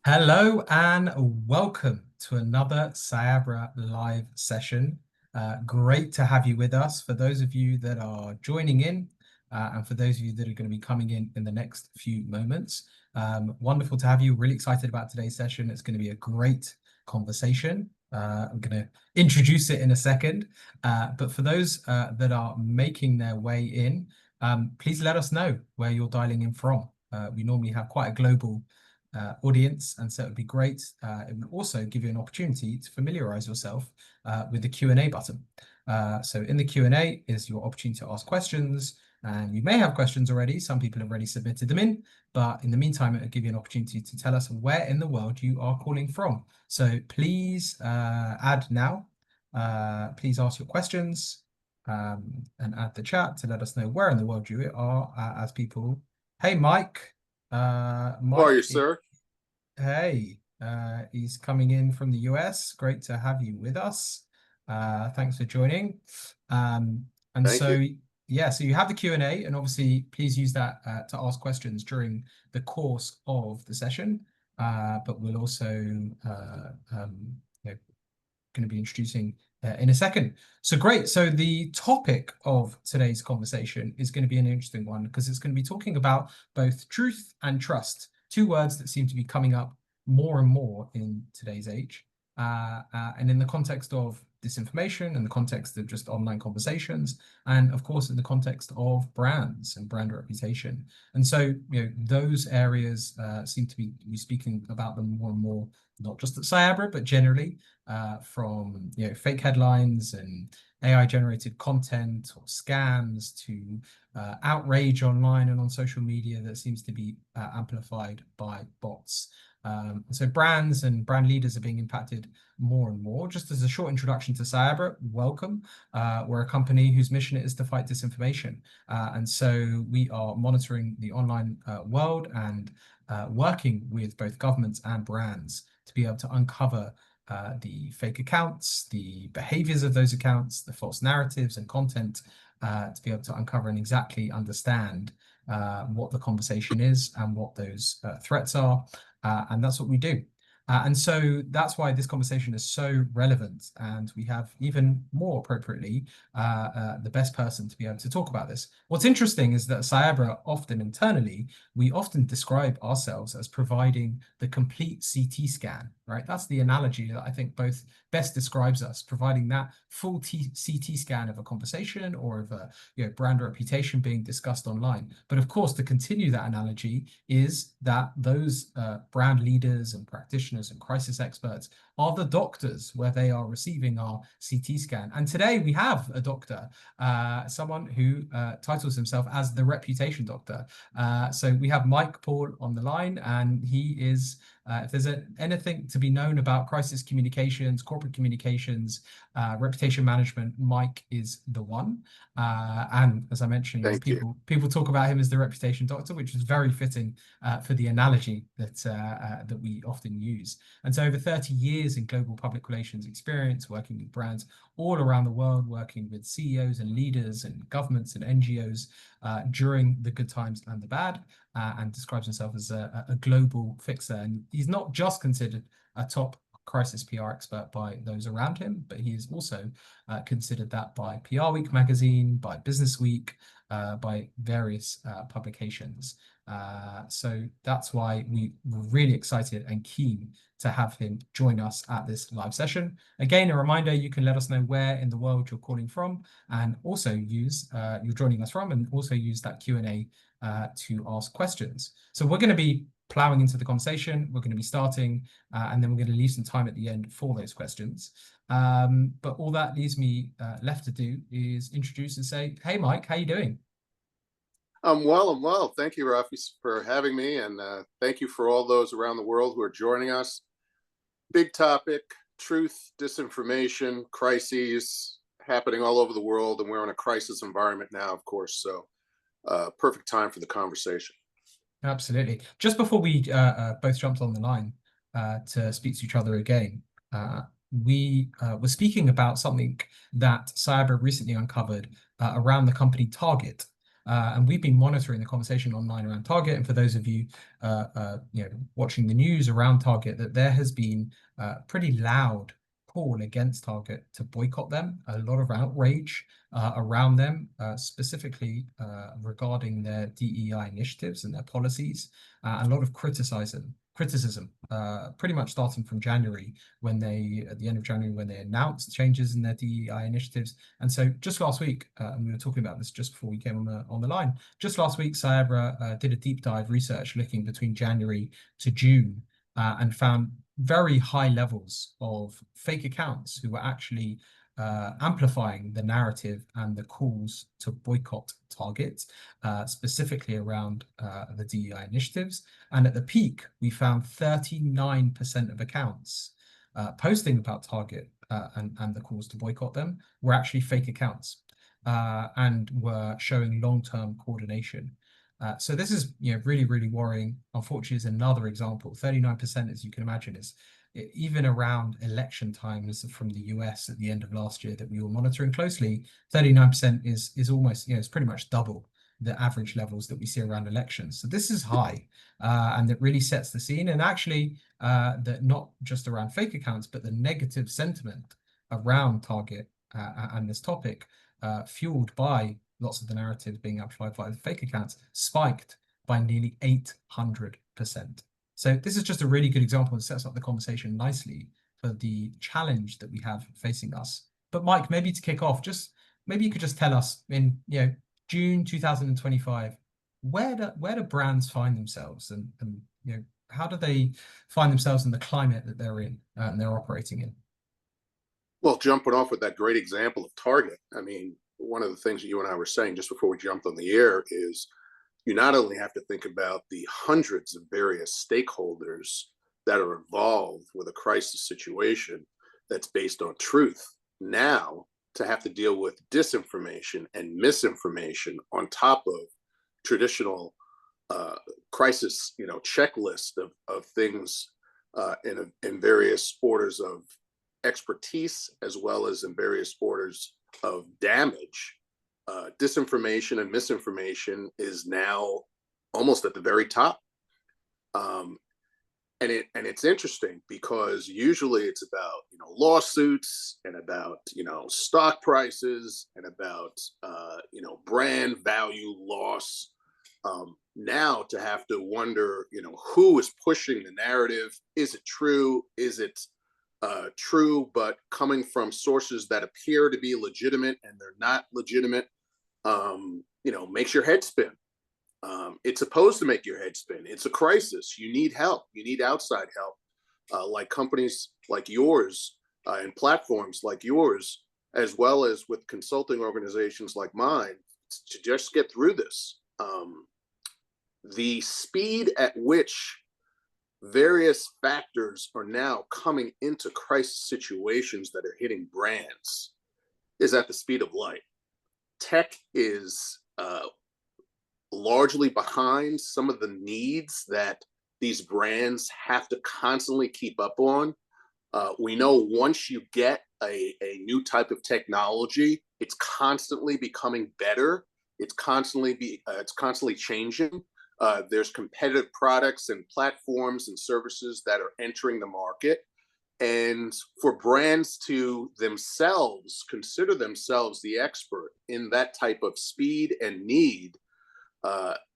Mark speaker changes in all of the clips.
Speaker 1: Hello and welcome to another Cyabra live session. Great to have you with us. For those of you that are joining in, and for those of you that are going to be coming in the next few moments, wonderful to have you. Really excited about today's session. It's going to be a great conversation. I'm going to introduce it in a second, but for those that are making their way in, please let us know where you're dialing in from. We normally have quite a global audience, and so it would be great. It would also give you an opportunity to familiarize yourself with the Q&A button. So in the Q&A is your opportunity to ask questions, and you may have questions already. Some people have already submitted them in, but in the meantime, it will give you an opportunity to tell us where in the world you are calling from. So please add now. Please ask your questions and add the chat to let us know where in the world you are as people. Hey, Mike.
Speaker 2: How are you,
Speaker 1: Mike,
Speaker 2: sir?
Speaker 1: hey, he's coming in from the US. Great to have you with us. Thanks for joining. And
Speaker 2: Thank
Speaker 1: so,
Speaker 2: you.
Speaker 1: yeah, so you have the Q&A, and obviously, please use that to ask questions during the course of the session. But we'll also, going to be introducing in a second. So great. So the topic of today's conversation is going to be an interesting one because it's going to be talking about both truth and trust, two words that seem to be coming up more and more in today's age. And in the context of disinformation, in the context of just online conversations, and of course in the context of brands and brand reputation. And so, those areas seem to be speaking about them more and more, not just at Cyabra, but generally, from fake headlines and AI generated content or scams to outrage online and on social media that seems to be amplified by bots. So brands and brand leaders are being impacted more and more. Just as a short introduction to Cyabra, welcome. We're a company whose mission is to fight disinformation. And so we are monitoring the online world and working with both governments and brands to be able to uncover the fake accounts, the behaviors of those accounts, the false narratives and content, to be able to uncover and exactly understand what the conversation is and what those threats are. And that's what we do. And so that's why this conversation is so relevant. And we have even more appropriately the best person to be able to talk about this. What's interesting is that Cyabra often internally, we often describe ourselves as providing the complete CT scan, right? That's the analogy that I think both best describes us, providing that full CT scan of a conversation or of a brand reputation being discussed online. But of course, to continue that analogy is that those brand leaders and practitioners and crisis experts are the doctors where they are receiving our CT scan. And today we have a doctor, someone who titles himself as the reputation doctor. So we have Mike Paul on the line, and he is, if there's anything to be known about crisis communications, corporate communications, reputation management, Mike is the one. And as I mentioned, people talk about him as the reputation doctor, which is very fitting for the analogy that we often use. And so over 30 years in global public relations experience, working with brands all around the world, working with CEOs and leaders and governments and NGOs during the good times and the bad, and describes himself as a global fixer. And he's not just considered a top crisis PR expert by those around him, but he is also considered that by PR Week magazine, by Business Week, by various publications. So that's why we were really excited and keen to have him join us at this live session. Again, a reminder, you can let us know where in the world you're calling from, and also use, you're joining us from, and also use that Q&A to ask questions. So we're going to be plowing into the conversation. We're going to be starting, and then we're going to leave some time at the end for those questions. But all that leaves me left to do is introduce and say, hey, Mike, how you doing?
Speaker 2: I'm well. Thank you, Rafi, for having me, and thank you for all those around the world who are joining us. Big topic: truth, disinformation, crises happening all over the world, and we're in a crisis environment now, of course. So, perfect time for the conversation.
Speaker 1: Absolutely. Just before we both jumped on the line to speak to each other again, we were speaking about something that Cyabra recently uncovered around the company Target. And we've been monitoring the conversation online around Target. And for those of you, watching the news around Target, that there has been pretty loud call against Target to boycott them. A lot of outrage around them, specifically regarding their DEI initiatives and their policies. A lot of criticism, pretty much starting from January, at the end of January, when they announced changes in their DEI initiatives. And so just last week, and we were talking about this just before we came on the line, just last week, Cyabra did a deep dive research looking between January to June and found very high levels of fake accounts who were actually amplifying the narrative and the calls to boycott Target, specifically around the DEI initiatives. And at the peak, we found 39% of accounts posting about Target and the calls to boycott them were actually fake accounts and were showing long-term coordination. So this is really, really worrying. Unfortunately, is another example. 39%, as you can imagine, is even around election times from the US at the end of last year that we were monitoring closely. 39% is almost, it's pretty much double the average levels that we see around elections. So this is high, and it really sets the scene. And actually, that not just around fake accounts, but the negative sentiment around Target and this topic, fueled by lots of the narratives being amplified by the fake accounts, spiked by nearly 800%. So this is just a really good example and sets up the conversation nicely for the challenge that we have facing us. But Mike, maybe to kick off, maybe you could just tell us in June 2025, where do brands find themselves, and how do they find themselves in the climate that they're in and they're operating in?
Speaker 2: Well, jumping off with that great example of Target, I mean, one of the things that you and I were saying just before we jumped on the air is you not only have to think about the hundreds of various stakeholders that are involved with a crisis situation that's based on truth, now to have to deal with disinformation and misinformation on top of traditional crisis, checklist of things in various orders of expertise, as well as in various orders of damage. Disinformation and misinformation is now almost at the very top. And it's interesting because usually it's about lawsuits and about stock prices and about brand value loss. Now to have to wonder who is pushing the narrative. Is it true? Is it true but coming from sources that appear to be legitimate and they're not legitimate? Makes your head spin. It's supposed to make your head spin. It's a crisis. You need help. You need outside help, like companies like yours and platforms like yours, as well as with consulting organizations like mine, to just get through this. The speed at which various factors are now coming into crisis situations that are hitting brands is at the speed of light. Tech is largely behind some of the needs that these brands have to constantly keep up on. We know once you get a new type of technology, it's constantly becoming better. It's constantly changing. There's competitive products and platforms and services that are entering the market. And for brands to themselves consider themselves the expert in that type of speed and need,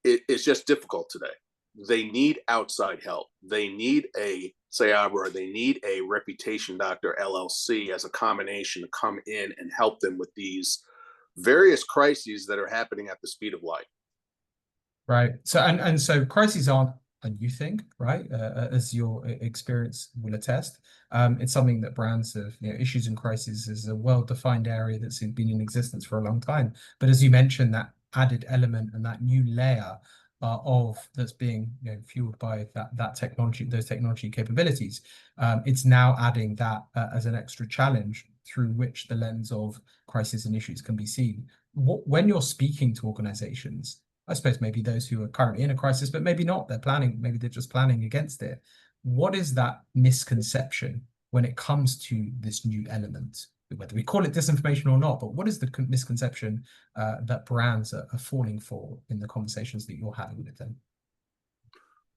Speaker 2: it's just difficult today. They need outside help. They need a Cyabra, they need a Reputation Doctor LLC as a combination to come in and help them with these various crises that are happening at the speed of light.
Speaker 1: Right. So so crises aren't a new thing, right? As your experience will attest. It's something that brands have, issues and crises is a well-defined area that's been in existence for a long time. But as you mentioned, that added element and that new layer that's being fueled by that technology, those technology capabilities, it's now adding that as an extra challenge through which the lens of crisis and issues can be seen. When you're speaking to organizations, I suppose maybe those who are currently in a crisis, but maybe not, maybe they're just planning against it. What is that misconception when it comes to this new element whether we call it disinformation or not, but what is the misconception that brands are falling for in the conversations that you're having with them?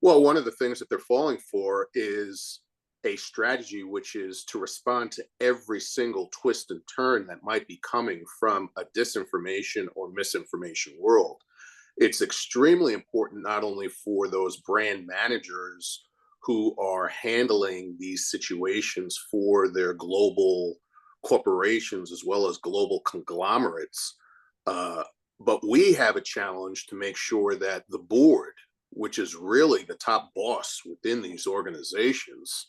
Speaker 2: Well, one of the things that they're falling for is a strategy which is to respond to every single twist and turn that might be coming from a disinformation or misinformation world. It's extremely important not only for those brand managers who are handling these situations for their global corporations as well as global conglomerates, uh, but we have a challenge to make sure that the board, which is really the top boss within these organizations,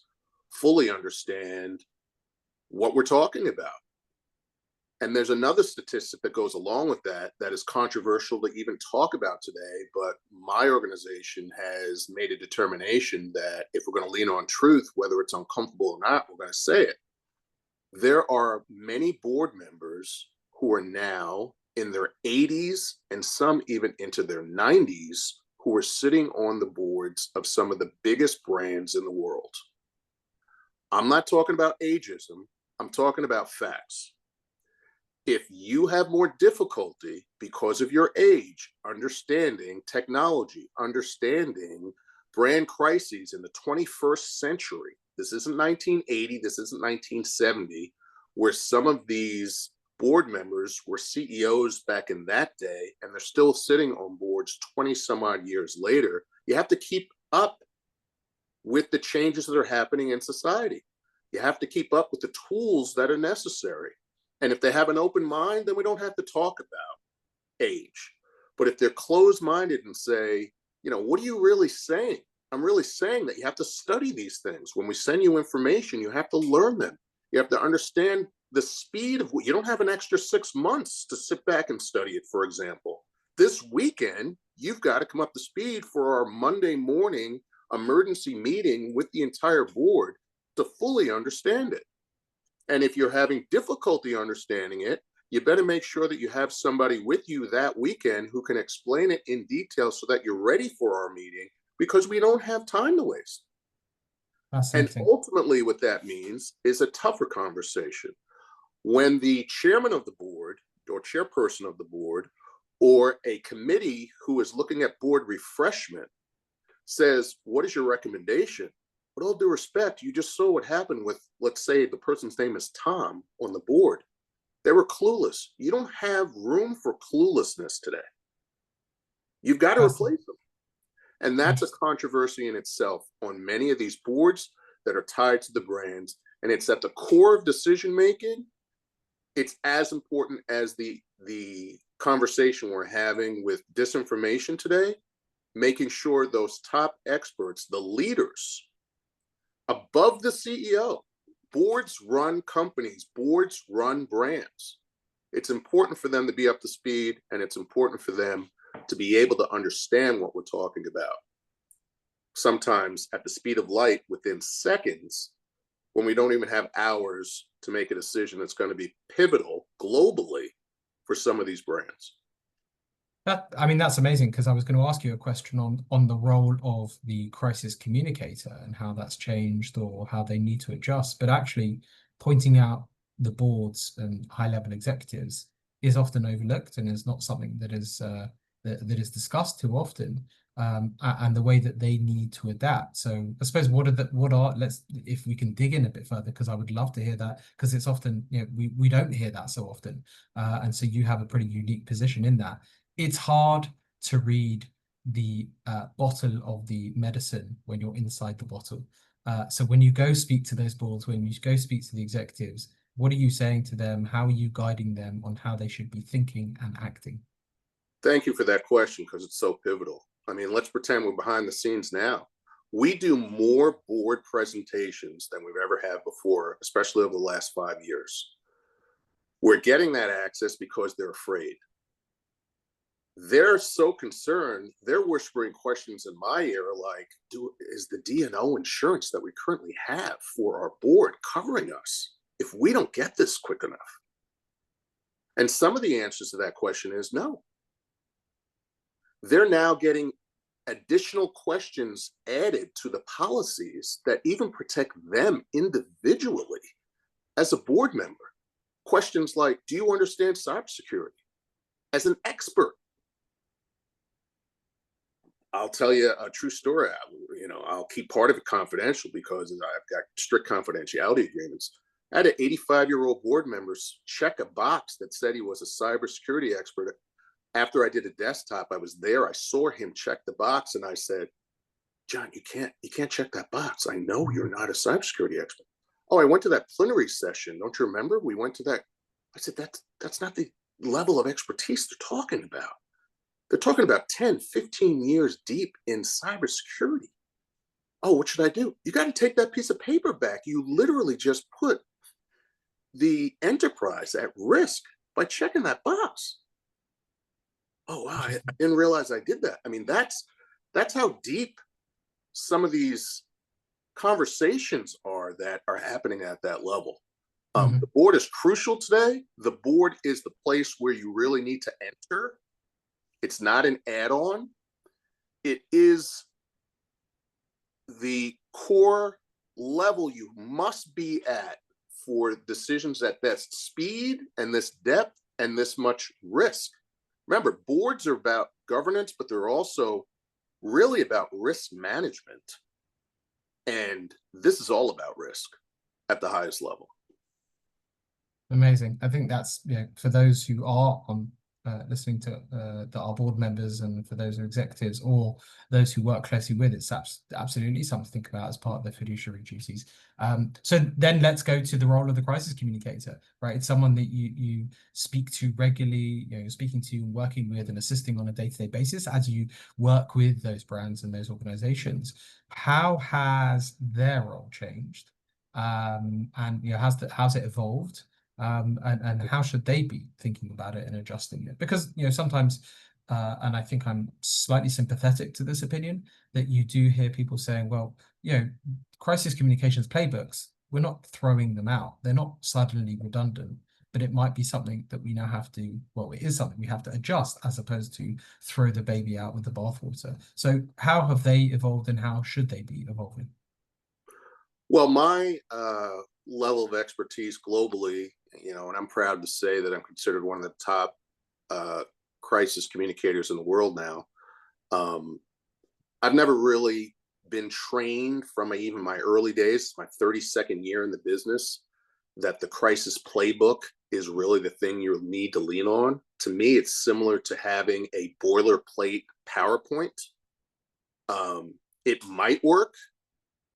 Speaker 2: fully understand what we're talking about. And there's another statistic that goes along with that that is controversial to even talk about today. But my organization has made a determination that if we're going to lean on truth, whether it's uncomfortable or not, we're going to say it. There are many board members who are now in their 80s and some even into their 90s who are sitting on the boards of some of the biggest brands in the world. I'm not talking about ageism, I'm talking about facts. If you have more difficulty because of your age understanding technology, understanding brand crises in the 21st century, this isn't 1980, this isn't 1970, where some of these board members were CEOs back in that day, and they're still sitting on boards 20 some odd years later. You have to keep up with the changes that are happening in society. You have to keep up with the tools that are necessary. And if they have an open mind, then we don't have to talk about age. But if they're closed minded and say, what are you really saying? I'm really saying that you have to study these things. When we send you information, you have to learn them. You have to understand the speed of what you don't have an extra 6 months to sit back and study it, for example. This weekend, you've got to come up to speed for our Monday morning emergency meeting with the entire board to fully understand it. And if you're having difficulty understanding it, you better make sure that you have somebody with you that weekend who can explain it in detail so that you're ready for our meeting, because we don't have time to waste. And
Speaker 1: Fascinating.
Speaker 2: ultimately, what that means is a tougher conversation. When the chairman of the board or chairperson of the board or a committee who is looking at board refreshment says, what is your recommendation? With all due respect, you just saw what happened with, let's say, the person's name is Tom on the board. They were clueless. You don't have room for cluelessness today. You've got to replace them. And that's a controversy in itself on many of these boards that are tied to the brands. And it's at the core of decision making. It's as important as the conversation we're having with disinformation today, making sure those top experts, the leaders above the CEO, boards run companies, boards run brands. It's important for them to be up to speed, and it's important for them to be able to understand what we're talking about. Sometimes at the speed of light within seconds, when we don't even have hours to make a decision that's going to be pivotal globally for some of these brands.
Speaker 1: That's amazing, because I was going to ask you a question on the role of the crisis communicator and how that's changed or how they need to adjust. But actually, pointing out the boards and high-level executives is often overlooked and is not something that is that is discussed too often. And the way that they need to adapt. So I suppose let's, if we can dig in a bit further, because I would love to hear that, because it's often, we don't hear that so often. And so you have a pretty unique position in that. It's hard to read the bottle of the medicine when you're inside the bottle. So when you go speak to those boards, when you go speak to the executives, what are you saying to them? How are you guiding them on how they should be thinking and acting?
Speaker 2: Thank you for that question, because it's so pivotal. I mean, let's pretend we're behind the scenes now. We do more board presentations than we've ever had before, especially over the last 5 years. We're getting that access because they're afraid. They're so concerned, they're whispering questions in my ear like, is the D&O insurance that we currently have for our board covering us if we don't get this quick enough? And some of the answers to that question is no. They're now getting additional questions added to the policies that even protect them individually as a board member. Questions like, do you understand cybersecurity? As an expert, I'll tell you a true story. I'll keep part of it confidential because I've got strict confidentiality agreements. I had an 85-year-old board member check a box that said he was a cybersecurity expert. After I did a desktop, I was there. I saw him check the box, and I said, "John, you can't check that box. I know you're not a cybersecurity expert." "Oh, I went to that plenary session. Don't you remember? We went to that." I said, "That's not the level of expertise they're talking about. They're talking about 10, 15 years deep in cybersecurity." "Oh, what should I do?" "You got to take that piece of paper back. You literally just put the enterprise at risk by checking that box." "Oh, wow, I didn't realize I did that." I mean, that's how deep some of these conversations are that are happening at that level.
Speaker 1: Mhm.
Speaker 2: The board is crucial today. The board is the place where you really need to enter. It's not an add-on. It is the core level you must be at for decisions at this speed and this depth and this much risk. Remember, boards are about governance, but they're also really about risk management. And this is all about risk at the highest level.
Speaker 1: Amazing. I think that's, for those who are on listening to our board members, and for those who are executives or those who work closely with, it's absolutely something to think about as part of their fiduciary duties. So then let's go to the role of the crisis communicator, right? It's someone that you speak to regularly, you're speaking to, working with, and assisting on a day-to-day basis as you work with those brands and those organizations. How has their role changed? And how's it evolved? And how should they be thinking about it and adjusting it? Because sometimes, and I think I'm slightly sympathetic to this opinion, that you do hear people saying, well, crisis communications playbooks, we're not throwing them out. They're not suddenly redundant, but it might be something that we now have to, well, it is something we have to adjust as opposed to throw the baby out with the bathwater. So how have they evolved, and how should they be evolving?
Speaker 2: Well, my level of expertise globally, and I'm proud to say that I'm considered one of the top crisis communicators in the world now. I've never really been trained from even my early days, my 32nd year in the business, that the crisis playbook is really the thing you need to lean on. To me, it's similar to having a boilerplate PowerPoint. It might work.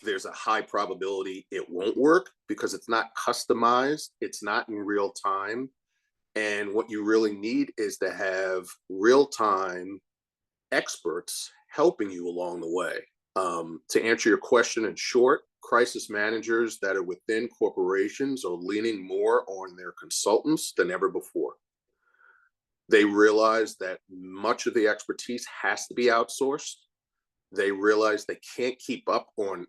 Speaker 2: There's a high probability it won't work because it's not customized, it's not in real time. And what you really need is to have real time experts helping you along the way. To answer your question in short, crisis managers that are within corporations are leaning more on their consultants than ever before. They realize that much of the expertise has to be outsourced. They realize they can't keep up on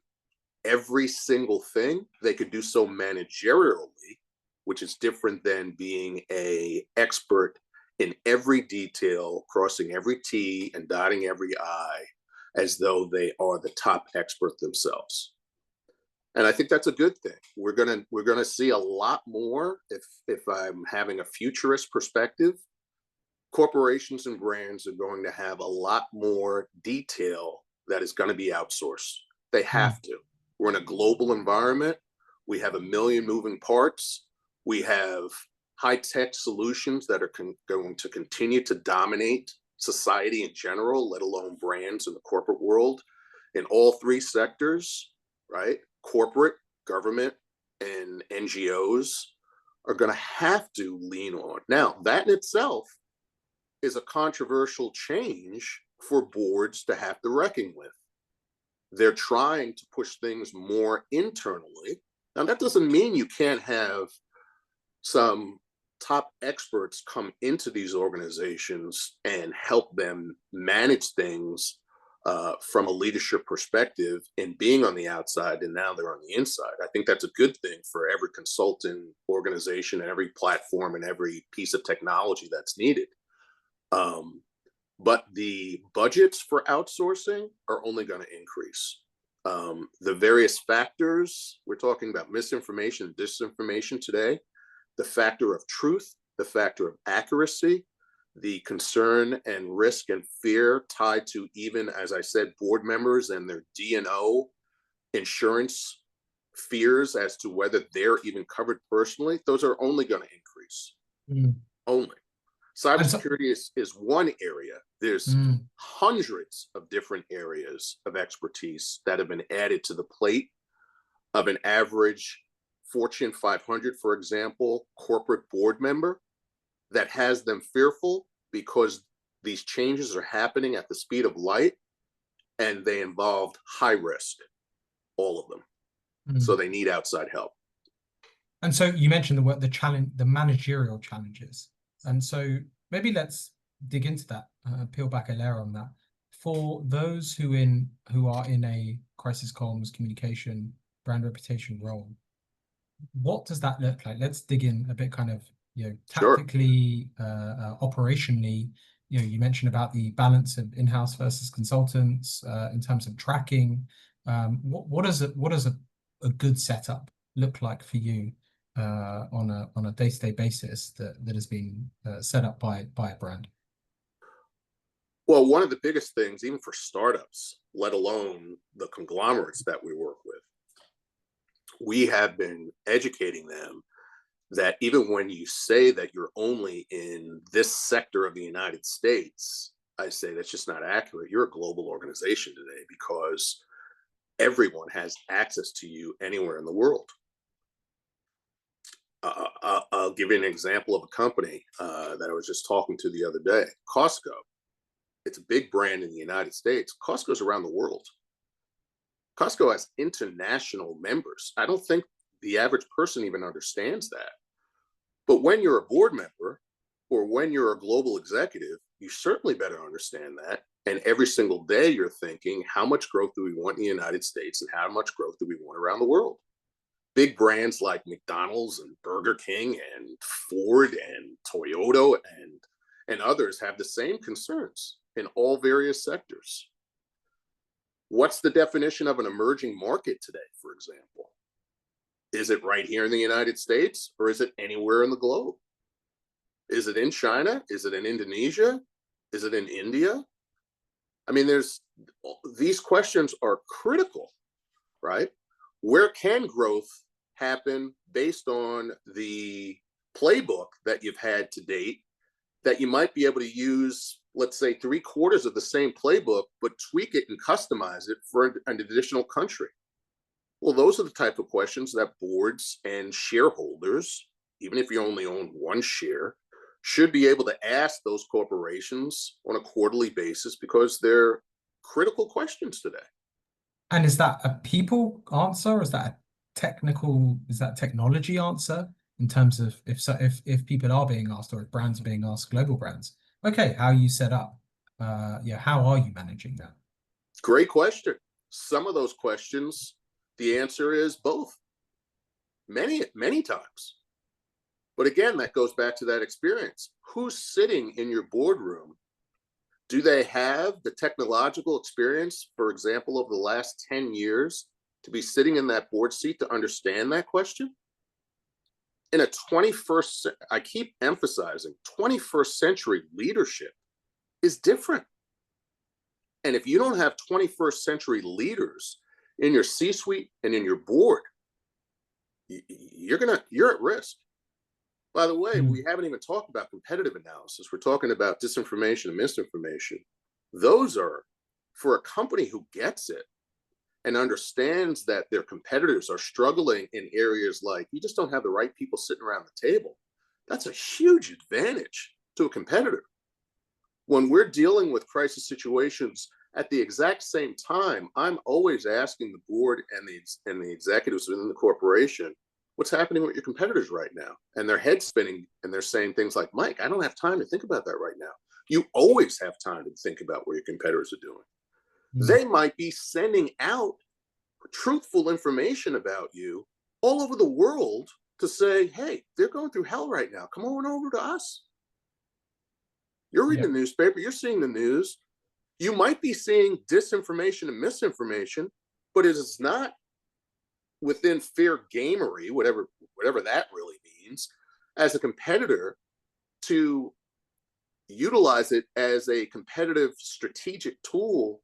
Speaker 2: every single thing. They could do so managerially, which is different than being an expert in every detail, crossing every T and dotting every I, as though they are the top expert themselves. And I think that's a good thing. We're gonna see a lot more, if I'm having a futurist perspective. Corporations and brands are going to have a lot more detail that is going to be outsourced. They have to. We're in a global environment. We have a million moving parts. We have high-tech solutions that are going to continue to dominate society in general, let alone brands in the corporate world, in all three sectors, right? Corporate, government, and NGOs are going to have to lean on. Now, that in itself is a controversial change for boards to have to reckon with. They're trying to push things more internally. Now, that doesn't mean you can't have some top experts come into these organizations and help them manage things from a leadership perspective, and being on the outside and now they're on the inside. I think that's a good thing for every consultant organization and every platform and every piece of technology that's needed. But the budgets for outsourcing are only going to increase. The various factors, we're talking about misinformation, disinformation today. the factor of truth, the factor of accuracy, the concern and risk and fear tied to, even, as I said, board members and their D&O insurance fears as to whether they're even covered personally, those are only going to increase. Only. Cybersecurity is one area. There's hundreds of different areas of expertise that have been added to the plate of an average Fortune 500, for example, corporate board member, that has them fearful because these changes are happening at the speed of light and they involved high risk, all of them. So they need outside help.
Speaker 1: And so you mentioned the challenge, the managerial challenges. And so maybe let's dig into that, peel back a layer on that. For those who are in a crisis comms, communication, brand reputation role, what does that look like? Let's dig in a bit, kind of, tactically, operationally. You mentioned about the balance of in-house versus consultants in terms of tracking. What does a good setup look like for you on a day-to-day basis that has been set up by a brand?
Speaker 2: Well, one of the biggest things, even for startups, let alone the conglomerates that we work with, we have been educating them that even when you say that you're only in this sector of the United States, I say that's just not accurate. You're a global organization today because everyone has access to you anywhere in the world. I'll give you an example of a company that I was just talking to the other day, Costco. It's a big brand in the United States. Costco's around the world. Costco has international members. I don't think the average person even understands that. But when you're a board member or when you're a global executive, you certainly better understand that. And every single day you're thinking, how much growth do we want in the United States and how much growth do we want around the world? Big brands like McDonald's and Burger King and Ford and Toyota and others have the same concerns in all various sectors. What's the definition of an emerging market today, for example? Is it right here in the United States or is it anywhere in the globe? Is it in China? Is it in Indonesia? Is it in India? I mean, these questions are critical, right? Where can growth happen based on the playbook that you've had to date that you might be able to use, let's say, 3/4 of the same playbook, but tweak it and customize it for an additional country? Well, those are the type of questions that boards and shareholders, even if you only own one share, should be able to ask those corporations on a quarterly basis because they're critical questions today.
Speaker 1: And is that a people answer, or is that technology answer, in terms of if people are being asked, or if brands are being asked, global brands, okay, how are you set up? How are you managing that?
Speaker 2: Great question. Some of those questions, the answer is both. Many times. But again, that goes back to that experience. Who's sitting in your boardroom? Do they have the technological experience, for example, over the last 10 years to be sitting in that board seat to understand that question? In a 21st, I keep emphasizing, 21st century leadership is different. And if you don't have 21st century leaders in your C-suite and in your board, you're at risk. By the way, we haven't even talked about competitive analysis. We're talking about disinformation and misinformation. Those are, for a company who gets it and understands that their competitors are struggling in areas like you just don't have the right people sitting around the table. That's a huge advantage to a competitor. When we're dealing with crisis situations at the exact same time, I'm always asking the board and the executives within the corporation, what's happening with your competitors right now? And their head spinning and they're saying things like, Mike, I don't have time to think about that right now. You always have time to think about what your competitors are doing. They might be sending out truthful information about you all over the world to say, hey, they're going through hell right now. Come on over to us. You're reading the newspaper, you're seeing the news. You might be seeing disinformation and misinformation, but it is not within fair gamery, whatever that really means, as a competitor to utilize it as a competitive strategic tool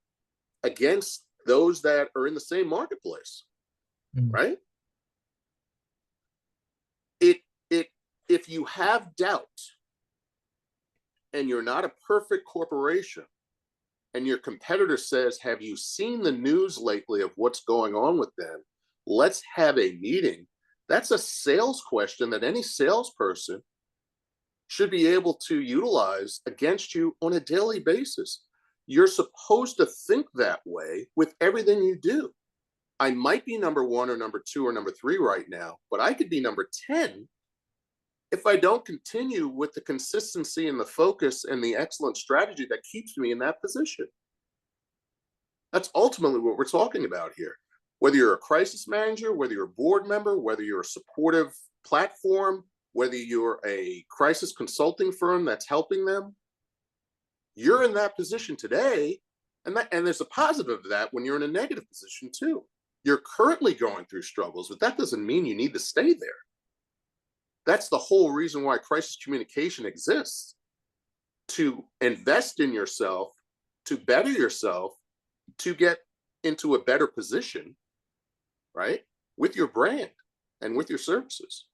Speaker 2: against those that are in the same marketplace, right? It if you have doubt and you're not a perfect corporation and your competitor says, have you seen the news lately of what's going on with them? Let's have a meeting. That's a sales question that any salesperson should be able to utilize against you on a daily basis. You're supposed to think that way with everything you do. I might be number 1 or number 2 or number 3 right now, but I could be number 10 if I don't continue with the consistency and the focus and the excellent strategy that keeps me in that position. That's ultimately what we're talking about here. Whether you're a crisis manager, whether you're a board member, whether you're a supportive platform, whether you're a crisis consulting firm that's helping them, you're in that position today. And there's a positive of that when you're in a negative position too. You're currently going through struggles, but that doesn't mean you need to stay there. That's the whole reason why crisis communication exists, to invest in yourself, to better yourself, to get into a better position, right? With your brand and with your services.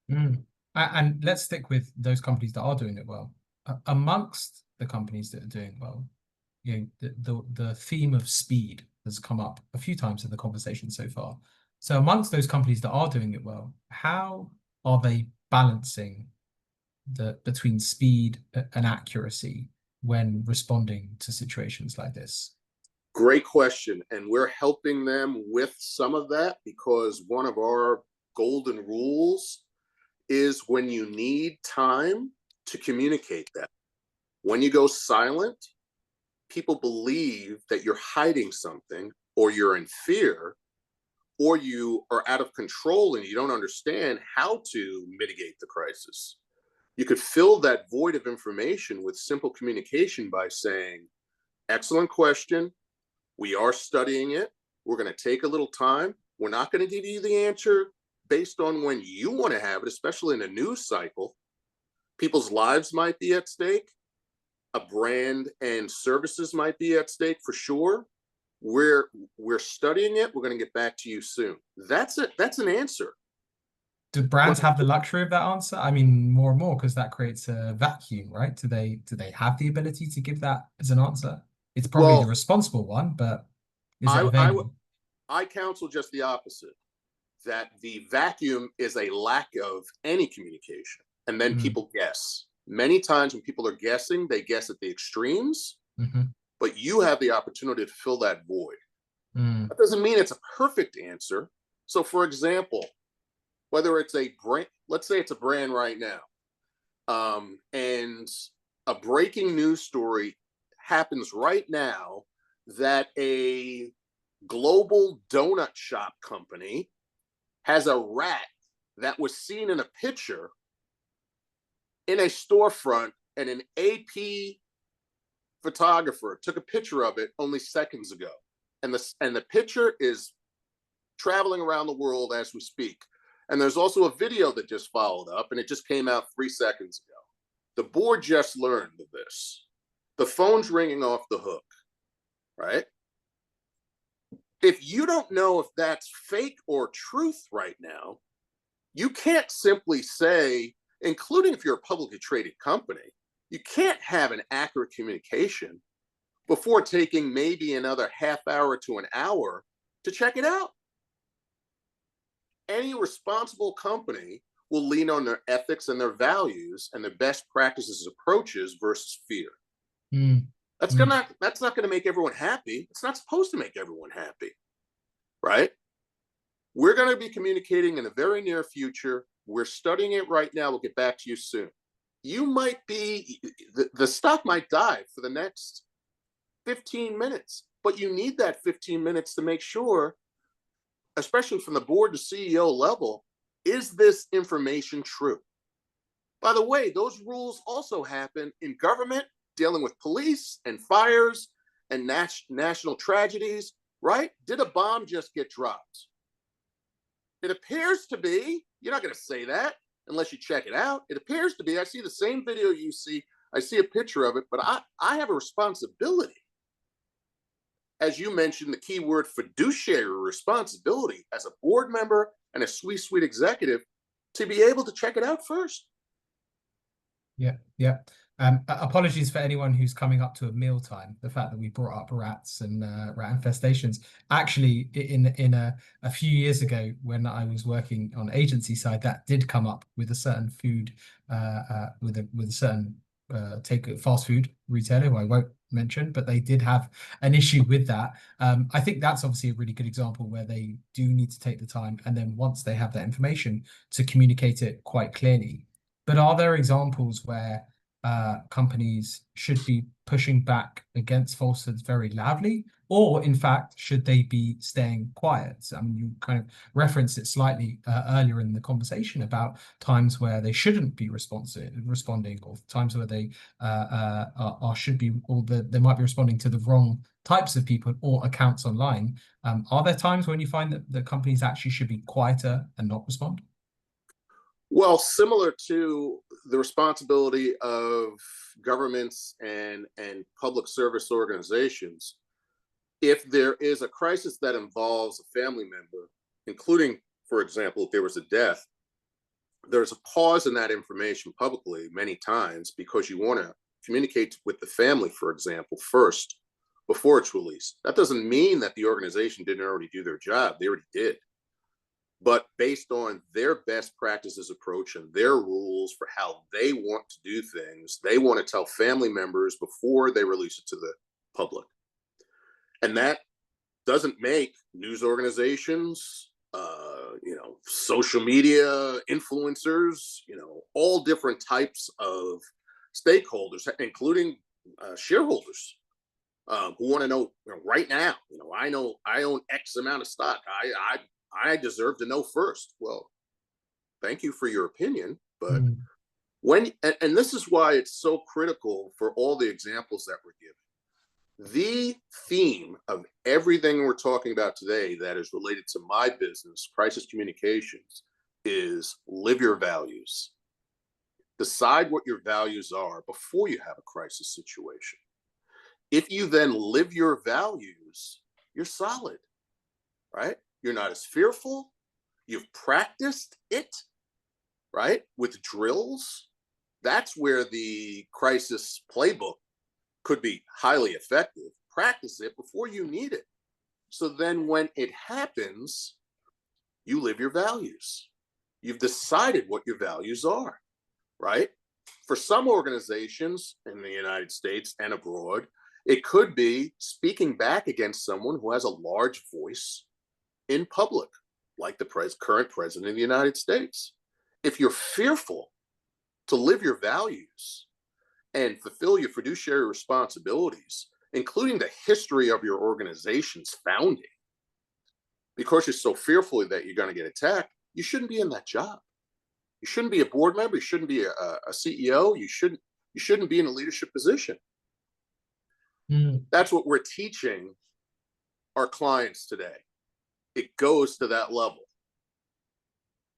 Speaker 1: And let's stick with those companies that are doing it well. Amongst the companies that are doing well, you know, the theme of speed has come up a few times in the conversation so far. So amongst those companies that are doing it well, how are they balancing between speed and accuracy when responding to situations like this?
Speaker 2: Great question. And we're helping them with some of that, because one of our golden rules is when you need time to communicate that. When you go silent, people believe that you're hiding something, or you're in fear, or you are out of control and you don't understand how to mitigate the crisis. You could fill that void of information with simple communication by saying, excellent question. We are studying it. We're going to take a little time. We're not going to give you the answer based on when you want to have it, especially in a news cycle. People's lives might be at stake. A brand and services might be at stake for sure. We're studying it. We're going to get back to you soon. That's it. That's an answer.
Speaker 1: Do brands have the luxury of that answer? I mean, more and more, because that creates a vacuum, right? Do they have the ability to give that as an answer? It's probably the responsible one, but is it available?
Speaker 2: I counsel just the opposite, that the vacuum is a lack of any communication. And then people guess. Many times when people are guessing, they guess at the extremes, but you have the opportunity to fill that void. That doesn't mean it's a perfect answer. So for example, whether it's a brand, let's say it's a brand right now, and a breaking news story happens right now that a global donut shop company has a rat that was seen in a picture in a storefront, and an AP photographer took a picture of it only seconds ago. And the picture is traveling around the world as we speak. And there's also a video that just followed up, and it just came out 3 seconds ago. The board just learned of this. The phone's ringing off the hook, right? If you don't know if that's fake or truth right now, you can't simply say, including if you're a publicly traded company, you can't have an accurate communication before taking maybe another half hour to an hour to check it out. Any responsible company will lean on their ethics and their values and their best practices approaches versus fear. That's not going to make everyone happy. It's not supposed to make everyone happy, right? We're going to be communicating in the very near future. We're studying it right now. We'll get back to you soon. You might be, the stock might die for the next 15 minutes, but you need that 15 minutes to make sure, especially from the board to CEO level, is this information true? By the way, those rules also happen in government, dealing with police and fires and national tragedies, right? Did a bomb just get dropped? It appears to be. You're not going to say that. unless you check it out. It appears to be. I see the same video you see. I see a picture of it, but I have a responsibility. As you mentioned, the key word fiduciary responsibility as a board member and a sweet executive to be able to check it out first.
Speaker 1: Yeah, yeah. Apologies for anyone who's coming up to a mealtime. The fact that we brought up rats and rat infestations. Actually, in a few years ago, when I was working on agency side, that did come up with a certain food, with a certain take fast food retailer who I won't mention, but they did have an issue with that. I think that's obviously a really good example where they do need to take the time, and then once they have that information, to communicate it quite clearly. But are there examples where companies should be pushing back against falsehoods very loudly, or in fact, should they be staying quiet? I mean, you kind of referenced it slightly earlier in the conversation about times where they shouldn't be responding, or times where they should be, or they might be responding to the wrong types of people or accounts online. Are there times when you find that the companies actually should be quieter and not respond?
Speaker 2: Well, similar to the responsibility of governments and public service organizations, if there is a crisis that involves a family member, including, for example, if there was a death, there's a pause in that information publicly many times because you want to communicate with the family, for example, first before it's released. That doesn't mean that the organization didn't already do their job. They already did. But based on their best practices approach and their rules for how they want to do things, they want to tell family members before they release it to the public. And that doesn't make news organizations, social media influencers, all different types of stakeholders, including shareholders, who want to know, right now. I know I own X amount of stock. I deserve to know first. Well, thank you for your opinion, but
Speaker 1: Mm.
Speaker 2: and this is why it's so critical for all the examples that we're giving. The theme of everything we're talking about today that is related to my business, crisis communications, is live your values. Decide what your values are before you have a crisis situation. If you then live your values, you're solid, right? You're not as fearful. You've practiced it, right? With drills. That's where the crisis playbook could be highly effective. Practice it before you need it. So then when it happens, you live your values. You've decided what your values are, right? For some organizations in the United States and abroad, it could be speaking back against someone who has a large voice in public, like the current president of the United States. If you're fearful to live your values and fulfill your fiduciary responsibilities, including the history of your organization's founding, because you're so fearful that you're going to get attacked, you shouldn't be in that job. You shouldn't be a board member. You shouldn't be a CEO. You shouldn't be in a leadership position.
Speaker 1: Mm.
Speaker 2: That's what we're teaching our clients today. It goes to that level.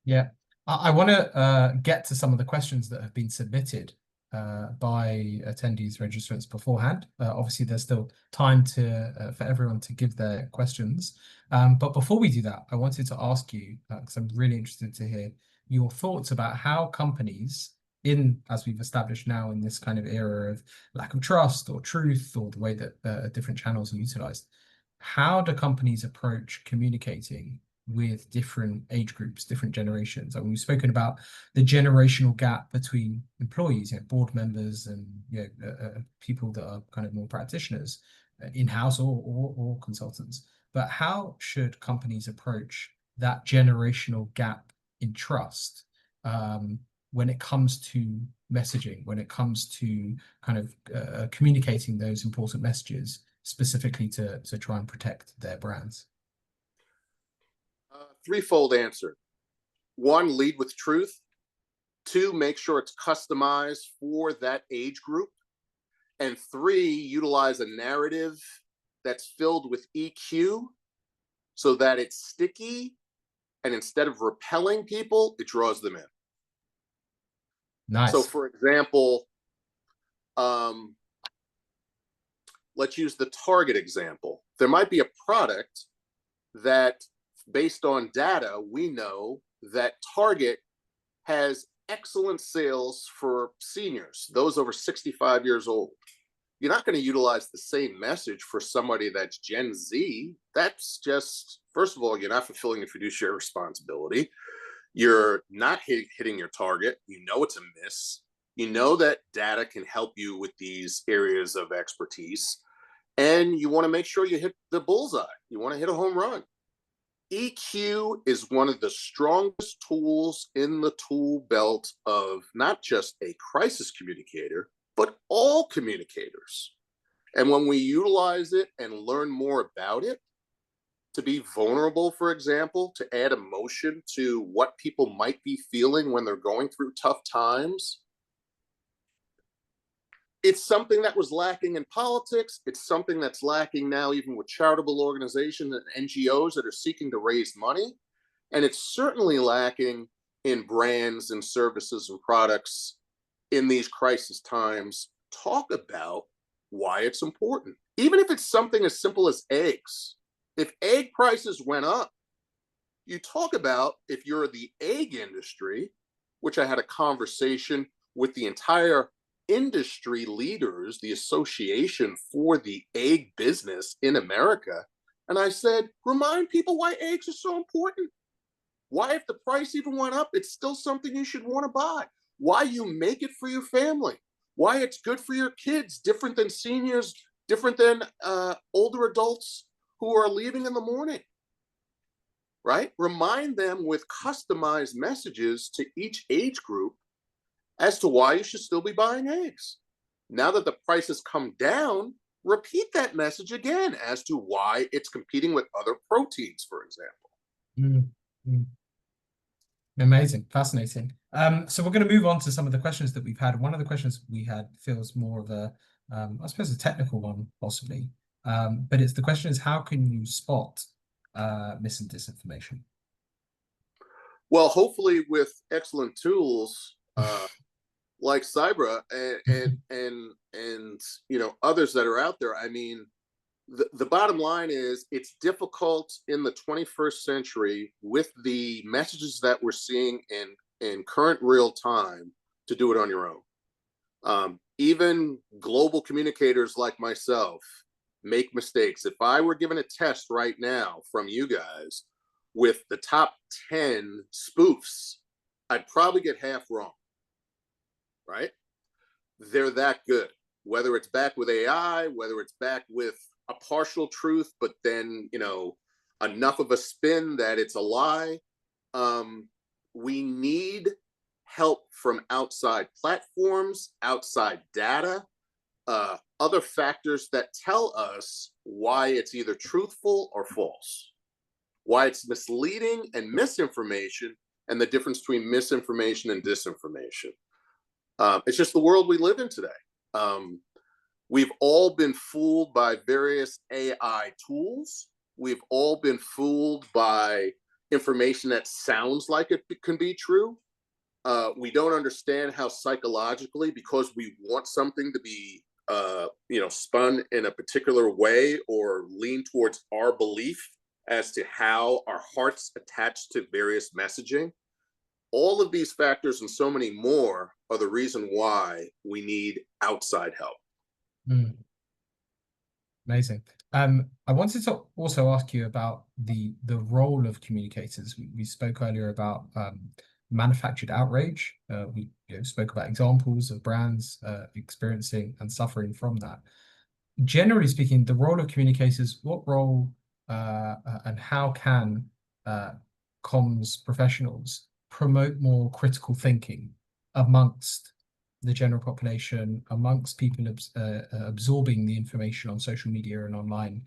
Speaker 1: Yeah, I want to get to some of the questions that have been submitted by attendees, registrants beforehand. Obviously, there's still time for everyone to give their questions. But before we do that, I wanted to ask you, because I'm really interested to hear your thoughts about how companies, as we've established now in this kind of era of lack of trust or truth, or the way that different channels are utilized, how do companies approach communicating with different age groups, different generations? I mean, we've spoken about the generational gap between employees, board members, and people that are kind of more practitioners, in-house or consultants. But how should companies approach that generational gap in trust when it comes to messaging, when it comes to kind of communicating those important messages, specifically to try and protect their brands?
Speaker 2: Threefold answer. One, lead with truth. Two, make sure it's customized for that age group. And three, utilize a narrative that's filled with EQ so that it's sticky, and instead of repelling people, it draws them in. So,
Speaker 1: Nice.
Speaker 2: for example, um, let's use the Target example. There might be a product that, based on data, we know that Target has excellent sales for seniors, those over 65 years old. You're not going to utilize the same message for somebody that's Gen Z. That's just, first of all, you're not fulfilling a fiduciary responsibility. You're not hitting your target. You know it's a miss. You know that data can help you with these areas of expertise. And you want to make sure you hit the bullseye. You want to hit a home run. EQ is one of the strongest tools in the tool belt of not just a crisis communicator, but all communicators. And when we utilize it and learn more about it, to be vulnerable, for example, to add emotion to what people might be feeling when they're going through tough times, it's something that was lacking in politics. It's something that's lacking now, even with charitable organizations and NGOs that are seeking to raise money. And it's certainly lacking in brands and services and products in these crisis times. Talk about why it's important. Even if it's something as simple as eggs. If egg prices went up, you talk about, if you're the egg industry, which I had a conversation with the entire industry leaders, the association for the egg business in America. And I said, remind people why eggs are so important. Why, if the price even went up, it's still something you should want to buy. Why you make it for your family. Why it's good for your kids, different than seniors, different than older adults who are leaving in the morning. Right? Remind them with customized messages to each age group as to why you should still be buying eggs. Now that the prices come down, repeat that message again as to why it's competing with other proteins, for example.
Speaker 1: Mm, mm. Amazing, fascinating. So we're going to move on to some of the questions that we've had. One of the questions we had feels more of a, I suppose, a technical one, possibly. But it's the question is, how can you spot mis and disinformation?
Speaker 2: Well, hopefully with excellent tools like Cyabra and others that are out there. I mean, the bottom line is it's difficult in the 21st century with the messages that we're seeing in current real time to do it on your own. Even global communicators like myself make mistakes. If I were given a test right now from you guys with the top 10 spoofs, I'd probably get half wrong, right? They're that good. Whether it's back with AI, whether it's back with a partial truth, but then, enough of a spin that it's a lie. We need help from outside platforms, outside data, other factors that tell us why it's either truthful or false, why it's misleading and misinformation, and the difference between misinformation and disinformation. It's just the world we live in today. We've all been fooled by various AI tools. We've all been fooled by information that sounds like it can be true. We don't understand how psychologically, because we want something to be, spun in a particular way or lean towards our belief as to how our hearts attach to various messaging. All of these factors and so many more are the reason why we need outside help.
Speaker 1: Mm, amazing. I wanted to also ask you about the role of communicators. We spoke earlier about manufactured outrage. We spoke about examples of brands experiencing and suffering from that. Generally speaking, the role of communicators, what role and how can comms professionals promote more critical thinking amongst the general population, amongst people absorbing the information on social media and online,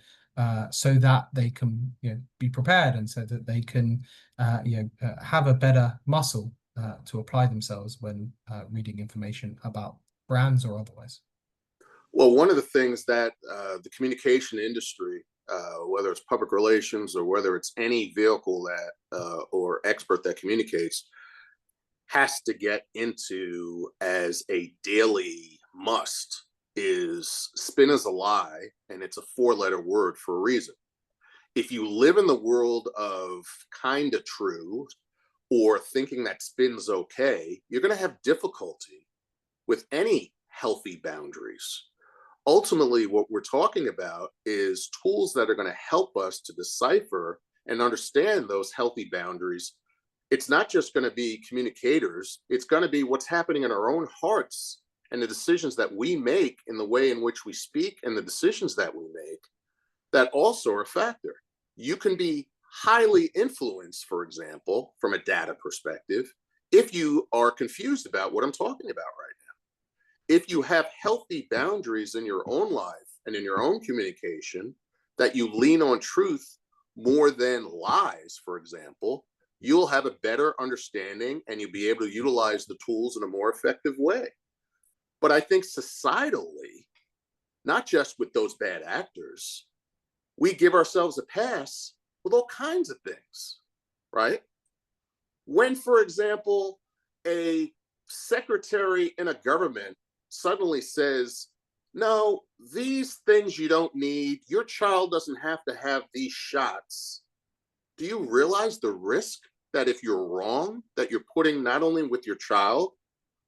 Speaker 1: so that they can be prepared and so that they can have a better muscle to apply themselves when reading information about brands or otherwise.
Speaker 2: Well, one of the things that the communication industry, whether it's public relations or whether it's any vehicle that or expert that communicates, has to get into as a daily must is spin is a lie, and it's a 4-letter word for a reason. If you live in the world of kind of true or thinking that spin's okay, you're going to have difficulty with any healthy boundaries. Ultimately, what we're talking about is tools that are going to help us to decipher and understand those healthy boundaries. It's not just going to be communicators, it's going to be what's happening in our own hearts and the decisions that we make in the way in which we speak and the decisions that we make that also are a factor. You can be highly influenced, for example, from a data perspective, if you are confused about what I'm talking about right now. If you have healthy boundaries in your own life and in your own communication, that you lean on truth more than lies, for example, you'll have a better understanding and you'll be able to utilize the tools in a more effective way. But I think societally, not just with those bad actors, we give ourselves a pass with all kinds of things, right? When, for example, a secretary in a government suddenly says, no, these things you don't need, your child doesn't have to have these shots. Do you realize the risk that if you're wrong, that you're putting not only with your child,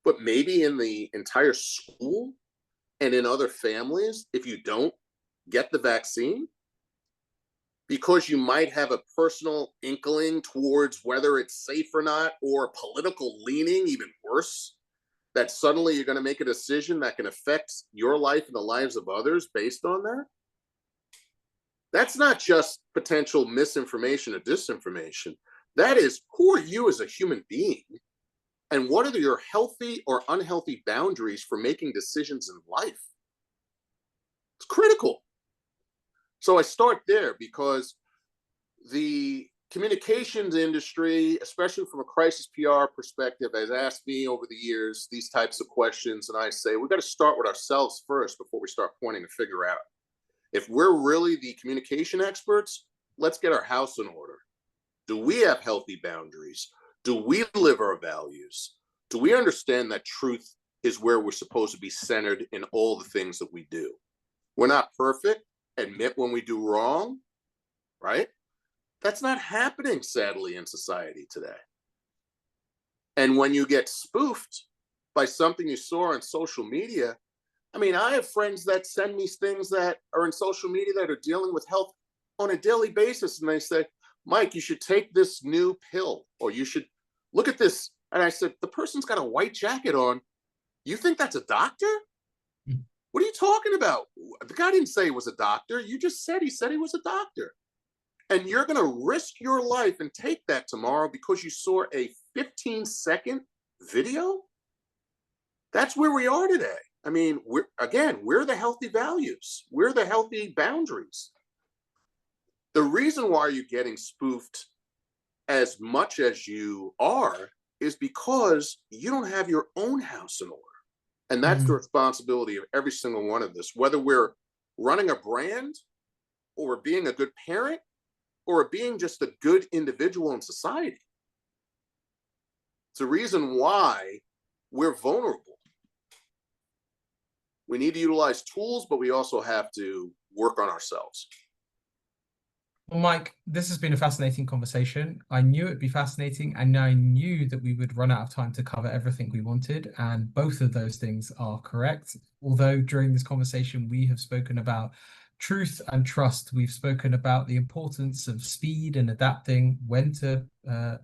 Speaker 2: but maybe in the entire school and in other families if you don't get the vaccine? Because you might have a personal inkling towards whether it's safe or not, or a political leaning, even worse, that suddenly you're going to make a decision that can affect your life and the lives of others based on that. That's not just potential misinformation or disinformation. That is, who are you as a human being? And what are your healthy or unhealthy boundaries for making decisions in life? It's critical. So I start there because the communications industry, especially from a crisis PR perspective, has asked me over the years these types of questions. And I say, we've got to start with ourselves first before we start pointing a figure out. If we're really the communication experts, let's get our house in order. Do we have healthy boundaries? Do we live our values? Do we understand that truth is where we're supposed to be centered in all the things that we do? We're not perfect. Admit when we do wrong, right? That's not happening, sadly, in society today. And when you get spoofed by something you saw on social media, I mean, I have friends that send me things that are in social media that are dealing with health on a daily basis. And they say, Mike, you should take this new pill, or you should look at this. And I said, the person's got a white jacket on. You think that's a doctor? What are you talking about? The guy didn't say he was a doctor. You just said he was a doctor. And you're going to risk your life and take that tomorrow because you saw a 15-second video? That's where we are today. I mean, we're the healthy values. We're the healthy boundaries. The reason why you're getting spoofed as much as you are is because you don't have your own house in order. And that's the responsibility of every single one of us, whether we're running a brand or being a good parent or being just a good individual in society. It's a reason why we're vulnerable. We need to utilize tools, but we also have to work on ourselves.
Speaker 1: Well, Mike, this has been a fascinating conversation. I knew it'd be fascinating, and I knew that we would run out of time to cover everything we wanted, and both of those things are correct. Although during this conversation we have spoken about truth and trust, we've spoken about the importance of speed and adapting, when to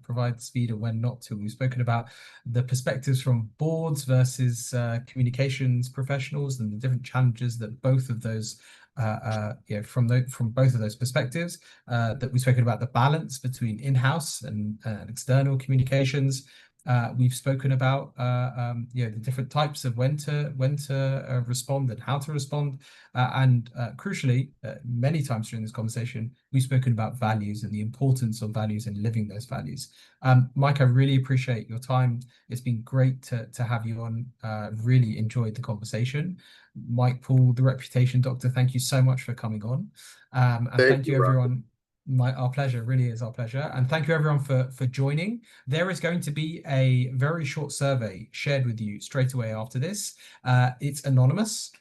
Speaker 1: provide speed and when not to. We've spoken about the perspectives from boards versus communications professionals and the different challenges that both of those from both of those perspectives, that we've spoken about the balance between in-house and external communications. We've spoken about the different types of when to respond and how to respond, and crucially, many times during this conversation, we've spoken about values and the importance of values and living those values. Mike, I really appreciate your time. It's been great to have you on. Really enjoyed the conversation. Mike Poole, the Reputation Doctor, thank you so much for coming on. And thank you, everyone. Our pleasure, really is our pleasure. And thank you everyone for joining. There is going to be a very short survey shared with you straight away after this. It's anonymous.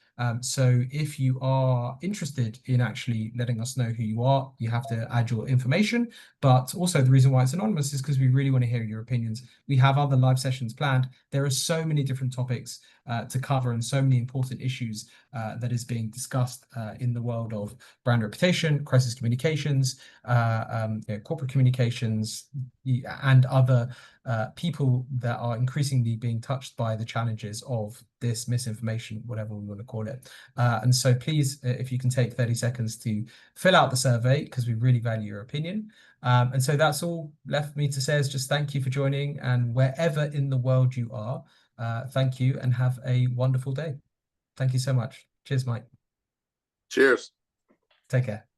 Speaker 1: So if you are interested in actually letting us know who you are, you have to add your information. But also the reason why it's anonymous is because we really want to hear your opinions. We have other live sessions planned. There are so many different topics to cover and so many important issues that is being discussed in the world of brand reputation, crisis communications, corporate communications, and other people that are increasingly being touched by the challenges of this misinformation, whatever we want to call it. And so please, if you can take 30 seconds to fill out the survey, because we really value your opinion. And so that's all left for me to say is just thank you for joining, and wherever in the world you are, thank you and have a wonderful day. Thank you so much. Cheers, Mike.
Speaker 2: Cheers.
Speaker 1: Take care.